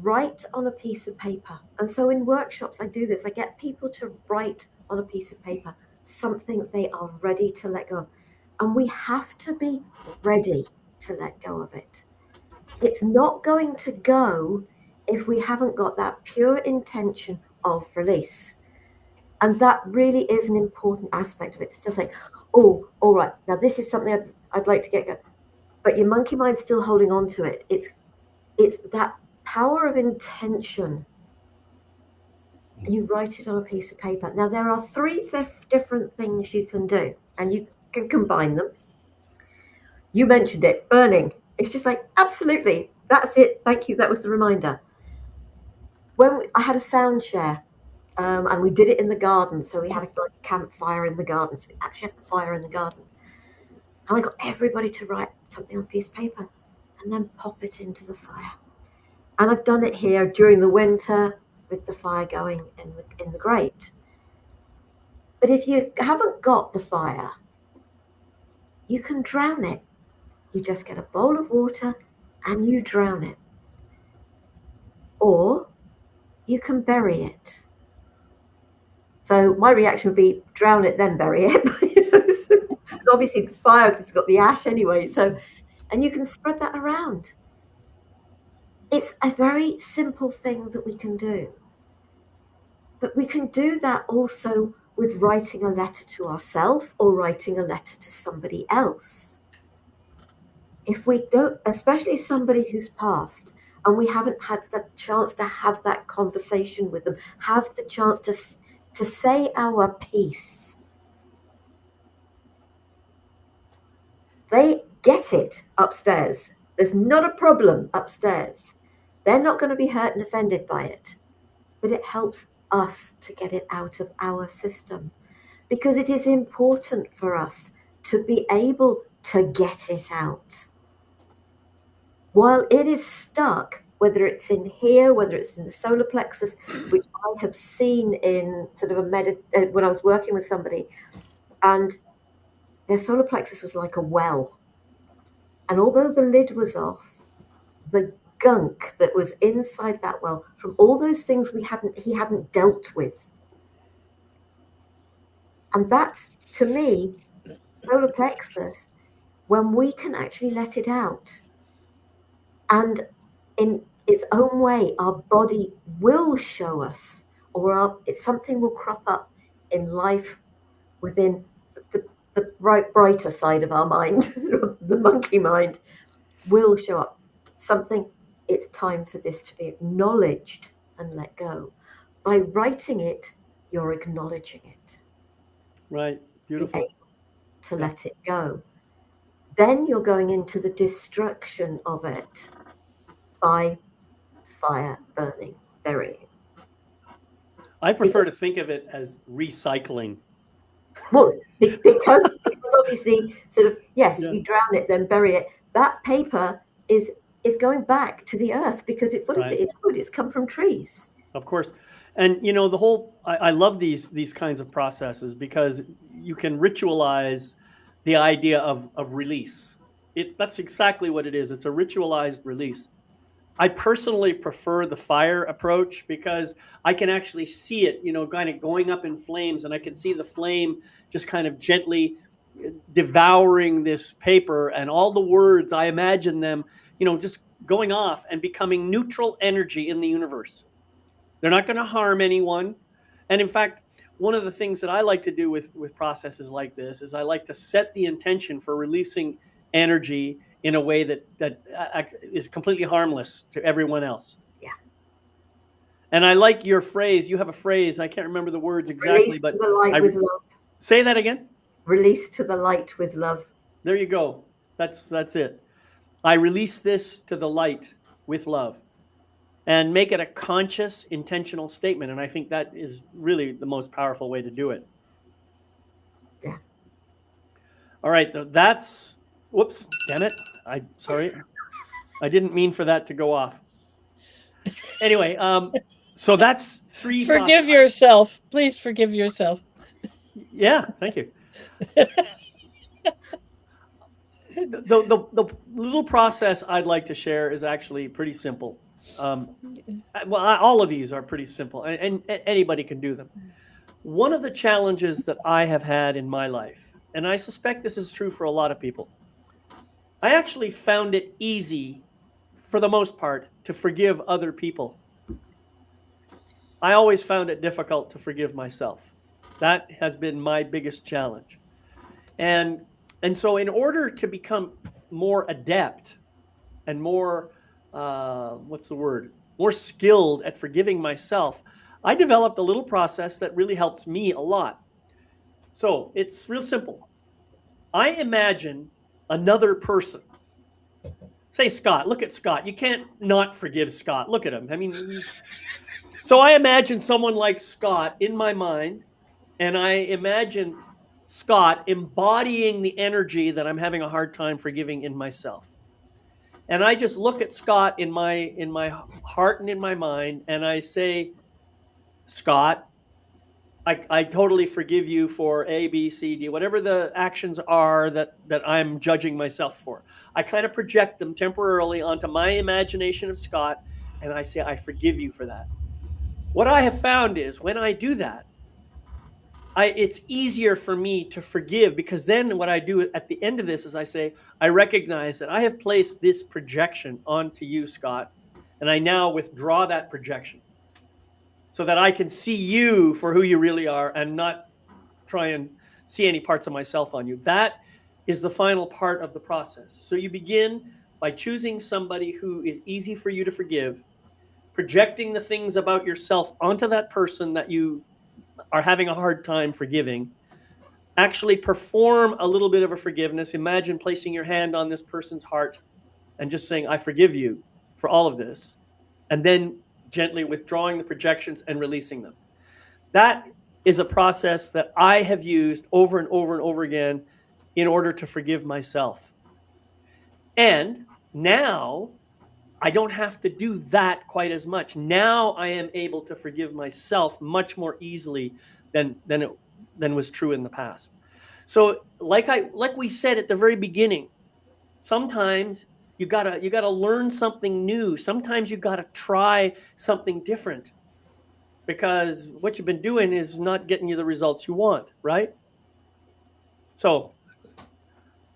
write on a piece of paper. And so in workshops, I do this. I get people to write on a piece of paper something they are ready to let go of. And we have to be ready to let go of it. It's not going to go if we haven't got that pure intention of release. And that really is an important aspect of it. It's just like, oh, all right, now this is something I'd like to get going. But your monkey mind's still holding on to it. It's that power of intention. And you write it on a piece of paper. Now, there are three different things you can do, and you can combine them. You mentioned it, burning. It's just like, absolutely, that's it. Thank you. That was the reminder. I had a sound share, and we did it in the garden. So we had a campfire in the garden. So we actually had the fire in the garden. And I got everybody to write something on a piece of paper and then pop it into the fire. And I've done it here during the winter with the fire going in the grate. But if you haven't got the fire, you can drown it. You just get a bowl of water and you drown it. Or you can bury it. So my reaction would be drown it, then bury it. Obviously the fire has got the ash anyway. And you can spread that around. It's a very simple thing that we can do. But we can do that also with writing a letter to ourselves or writing a letter to somebody else. If we don't, especially somebody who's passed, and we haven't had the chance to have that conversation with them, have the chance to say our piece, they get it upstairs. There's not a problem upstairs. They're not going to be hurt and offended by it. But it helps us to get it out of our system, because it is important for us to be able to get it out. While it is stuck, whether it's in here, whether it's in the solar plexus, which I have seen in sort of when I was working with somebody, and their solar plexus was like a well. And although the lid was off, the gunk that was inside that well from all those things he hadn't dealt with. And that's, to me, solar plexus, when we can actually let it out. And in its own way, our body will show us, or something will crop up in life within the brighter side of our mind, the monkey mind will show up. Something, it's time for this to be acknowledged and let go. By writing it, you're acknowledging it. Right. Beautiful. To let it go. Then you're going into the destruction of it by fire, burning, burying. I prefer to think of it as recycling. Well, because obviously, sort of, yes, you drown it, then bury it. That paper is going back to the earth, because it's wood. It's come from trees. Of course. And I love these kinds of processes, because you can ritualize the idea of release. That's exactly what it is. It's a ritualized release. I personally prefer the fire approach, because I can actually see it, kind of going up in flames, and I can see the flame just kind of gently devouring this paper, and all the words, I imagine them, just going off and becoming neutral energy in the universe. They're not going to harm anyone. And in fact, one of the things that I like to do with processes like this is I like to set the intention for releasing energy in a way that is completely harmless to everyone else. Yeah. And I like your phrase. You have a phrase. I can't remember the words exactly, Release but to the light with love. Say that again. Release to the light with love. There you go. That's it. I release this to the light with love, and make it a conscious, intentional statement. And I think that is really the most powerful way to do it. Yeah. All right. Whoops, damn it. Sorry. I didn't mean for that to go off. Anyway, so that's 3. Forgive yourself. Please forgive yourself. Yeah, thank you. The little process I'd like to share is actually pretty simple. Well, all of these are pretty simple, and anybody can do them. One of the challenges that I have had in my life, and I suspect this is true for a lot of people, I actually found it easy, for the most part, to forgive other people. I always found it difficult to forgive myself. That has been my biggest challenge. And so in order to become more adept and more what's the word? More skilled at forgiving myself, I developed a little process that really helps me a lot. So it's real simple. I imagine another person. Say Scott. Look at Scott. You can't not forgive Scott. Look at him. I mean, so I imagine someone like Scott in my mind, and I imagine Scott embodying the energy that I'm having a hard time forgiving in myself. And I just look at Scott in my heart and in my mind, and I say, Scott, I totally forgive you for A, B, C, D, whatever the actions are that I'm judging myself for. I kind of project them temporarily onto my imagination of Scott, and I say, I forgive you for that. What I have found is when I do that, it's easier for me to forgive, because then what I do at the end of this is I say, I recognize that I have placed this projection onto you, Scott, and I now withdraw that projection so that I can see you for who you really are and not try and see any parts of myself on you. That is the final part of the process. So you begin by choosing somebody who is easy for you to forgive, projecting the things about yourself onto that person that you are having a hard time forgiving. Actually perform a little bit of a forgiveness. Imagine placing your hand on this person's heart and just saying, I forgive you for all of this. And then gently withdrawing the projections and releasing them. That is a process that I have used over and over and over again in order to forgive myself. And now I don't have to do that quite as much. Now I am able to forgive myself much more easily than was true in the past. So like we said at the very beginning, sometimes you gotta learn something new. Sometimes you gotta try something different, because what you've been doing is not getting you the results you want, right? So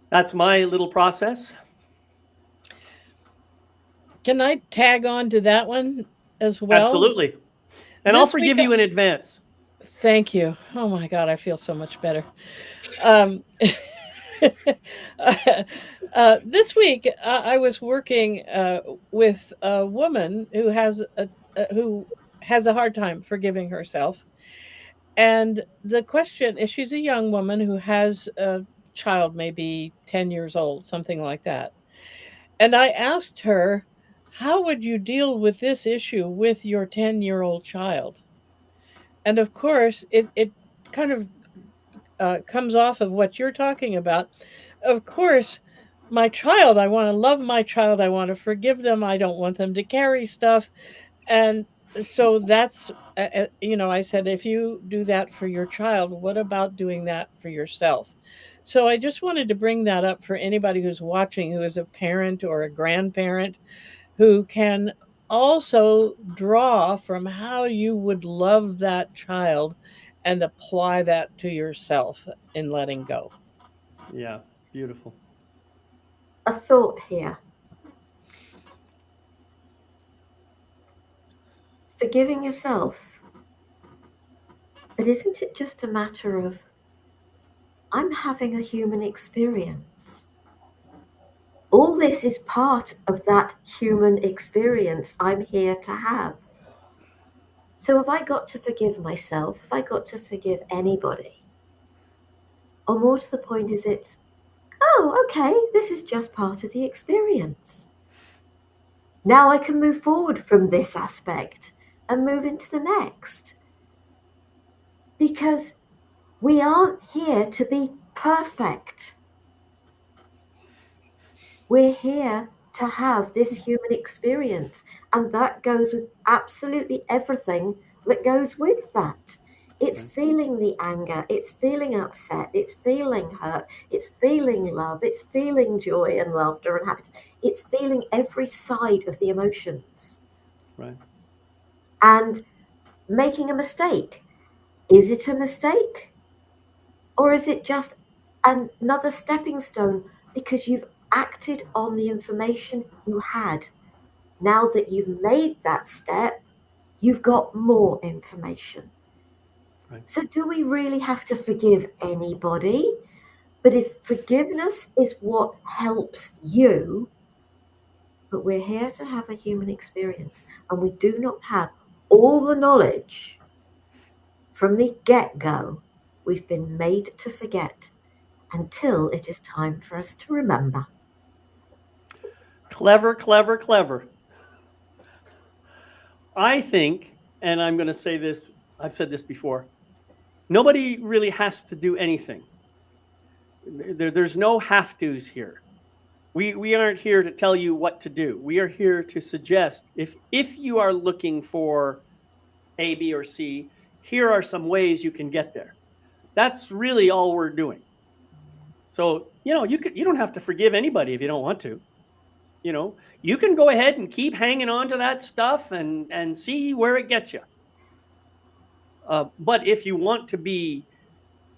that's my little process. Can I tag on to that one as well? Absolutely. And I'll forgive you in advance. Thank you. Oh my God, I feel so much better. This week, I was working with a woman who has a hard time forgiving herself. And the question is, she's a young woman who has a child, maybe 10 years old, something like that. And I asked her, how would you deal with this issue with your 10-year-old child? And of course, it kind of comes off of what you're talking about. Of course, my child, I want to love my child. I want to forgive them. I don't want them to carry stuff. And so that's, I said, if you do that for your child, what about doing that for yourself? So I just wanted to bring that up for anybody who's watching, who is a parent or a grandparent, who can also draw from how you would love that child and apply that to yourself in letting go. Yeah, beautiful. A thought here. Forgiving yourself, but isn't it just a matter of, I'm having a human experience? All this is part of that human experience I'm here to have. So have I got to forgive myself? Have I got to forgive anybody? Or more to the point, is it, oh, okay, this is just part of the experience. Now I can move forward from this aspect and move into the next. Because we aren't here to be perfect. We're here to have this human experience, and that goes with absolutely everything that goes with that. It's feeling the anger, it's feeling upset, it's feeling hurt, it's feeling love, it's feeling joy and laughter and happiness. It's feeling every side of the emotions. Right. And making a mistake. Is it a mistake? Or is it just another stepping stone because you've acted on the information you had? Now that you've made that step, you've got more information. Right. So do we really have to forgive anybody? But if forgiveness is what helps you, but we're here to have a human experience and we do not have all the knowledge from the get-go, we've been made to forget until it is time for us to remember. Clever, clever, clever. I think, and I'm going to say this, I've said this before, nobody really has to do anything. There's no have-tos here. We aren't here to tell you what to do. We are here to suggest if you are looking for A, B, or C, here are some ways you can get there. That's really all we're doing. So, you don't have to forgive anybody if you don't want to. You can go ahead and keep hanging on to that stuff and see where it gets you. But if you want to be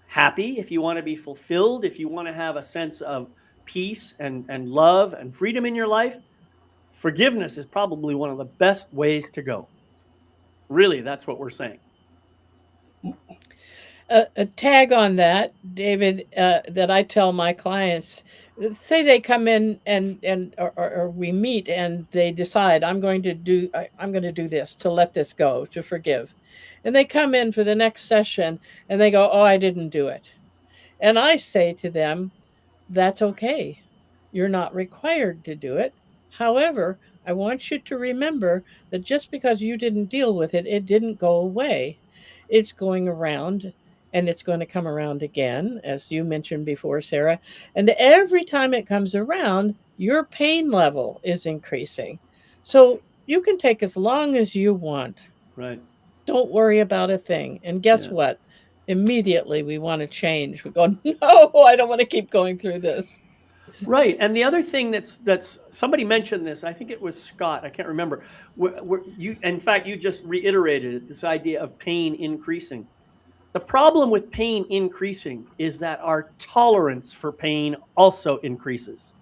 happy, if you want to be fulfilled, if you want to have a sense of peace and love and freedom in your life, forgiveness is probably one of the best ways to go. Really, that's what we're saying. A tag on that, David, that I tell my clients, say they come in or we meet and they decide I'm going to do this, to let this go, to forgive. And they come in for the next session and they go, "Oh, I didn't do it." And I say to them, "That's okay. You're not required to do it. However, I want you to remember that just because you didn't deal with it, it didn't go away. It's going around and it's going to come around again, as you mentioned before, Sarah. And every time it comes around, your pain level is increasing. So you can take as long as you want. Right. Don't worry about a thing." And guess Yeah. what? Immediately we want to change. We go, "No, I don't want to keep going through this." Right. And the other thing that's somebody mentioned this, I think it was Scott, I can't remember. In fact, you just reiterated it, this idea of pain increasing. The problem with pain increasing is that our tolerance for pain also increases.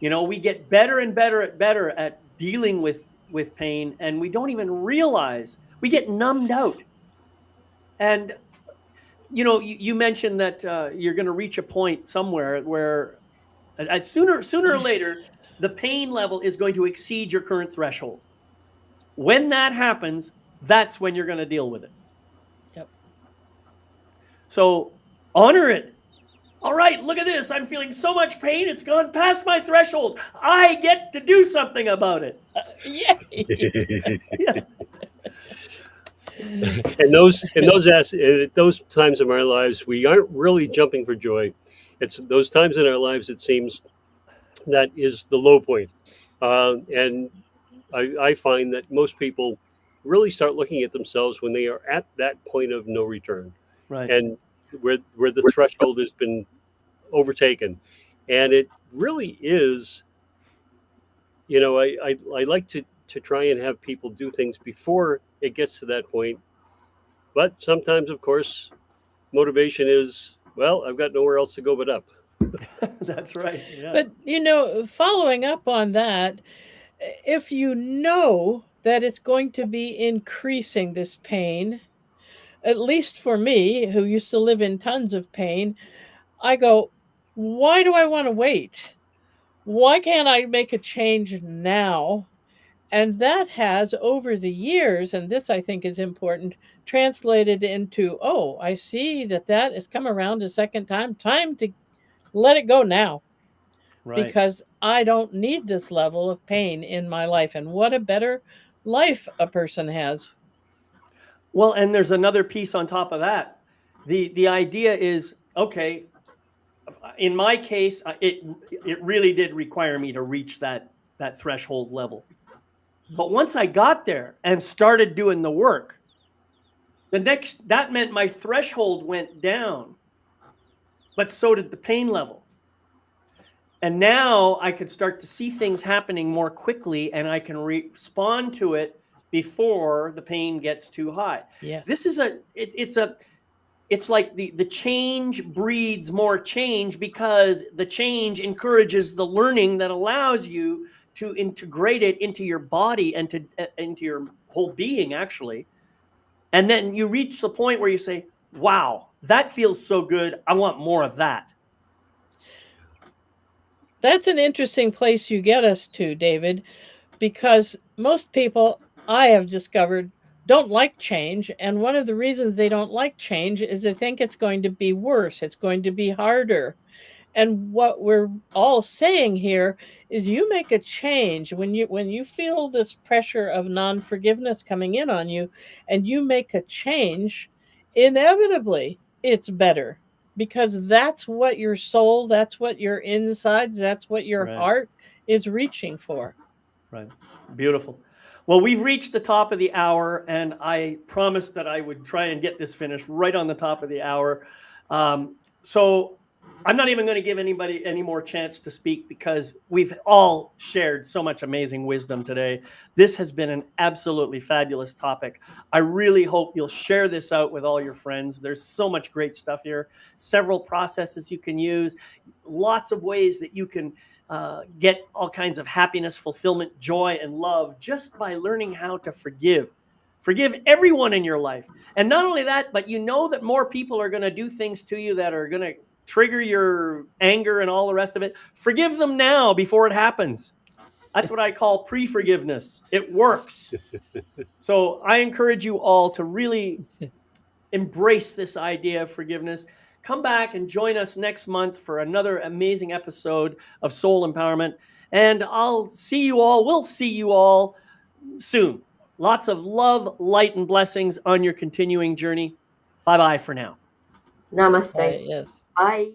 We get better and better at dealing with pain, and we don't even realize we get numbed out. And you mentioned that you're going to reach a point somewhere where sooner or later the pain level is going to exceed your current threshold. When that happens, that's when you're going to deal with it. Yep. So honor it. All right, look at this. I'm feeling so much pain. It's gone past my threshold. I get to do something about it. Yay! Yeah. And those times in our lives, we aren't really jumping for joy. It's those times in our lives, it seems, that is the low point. And I find that most people really start looking at themselves when they are at that point of no return, Right. and where the threshold has been overtaken. And it really is, I like to try and have people do things before it gets to that point. But sometimes, of course, motivation is, well, I've got nowhere else to go but up. That's right. Yeah. But, following up on that, if you know that it's going to be increasing this pain, at least for me, who used to live in tons of pain, I go, why do I want to wait? Why can't I make a change now? And that has, over the years, and this I think is important, translated into, oh, I see that has come around a second time. Time to let it go now. Right. Because I don't need this level of pain in my life. And what a better life a person has. Well, and there's another piece on top of that. The idea is, okay, in my case, it really did require me to reach that threshold level. But once I got there and started doing the work, that meant my threshold went down, but so did the pain level. And now I could start to see things happening more quickly, and I can respond to it before the pain gets too high. Yes. This is it's like the change breeds more change, because the change encourages the learning that allows you to integrate it into your body and into your whole being, actually. And then you reach the point where you say, wow, that feels so good. I want more of that. That's an interesting place you get us to, David, because most people, I have discovered, don't like change. And one of the reasons they don't like change is they think it's going to be worse, it's going to be harder. And what we're all saying here is, you make a change when you feel this pressure of non-forgiveness coming in on you, and you make a change, inevitably it's better, because that's what your soul, that's what your insides, that's what your heart is reaching for. Right. Beautiful. Well, we've reached the top of the hour, and I promised that I would try and get this finished right on the top of the hour. So I'm not even going to give anybody any more chance to speak, because we've all shared so much amazing wisdom today. This has been an absolutely fabulous topic. I really hope you'll share this out with all your friends. There's so much great stuff here. Several processes you can use, lots of ways that you can get all kinds of happiness, fulfillment, joy, and love just by learning how to forgive. Forgive everyone in your life. And not only that, but you know that more people are going to do things to you that are going to trigger your anger and all the rest of it. Forgive them now before it happens. That's what I call pre-forgiveness. It works. So I encourage you all to really embrace this idea of forgiveness. Come back and join us next month for another amazing episode of Soul Empowerment. And we'll see you all soon. Lots of love, light, and blessings on your continuing journey. Bye-bye for now. Namaste. Yes. Bye.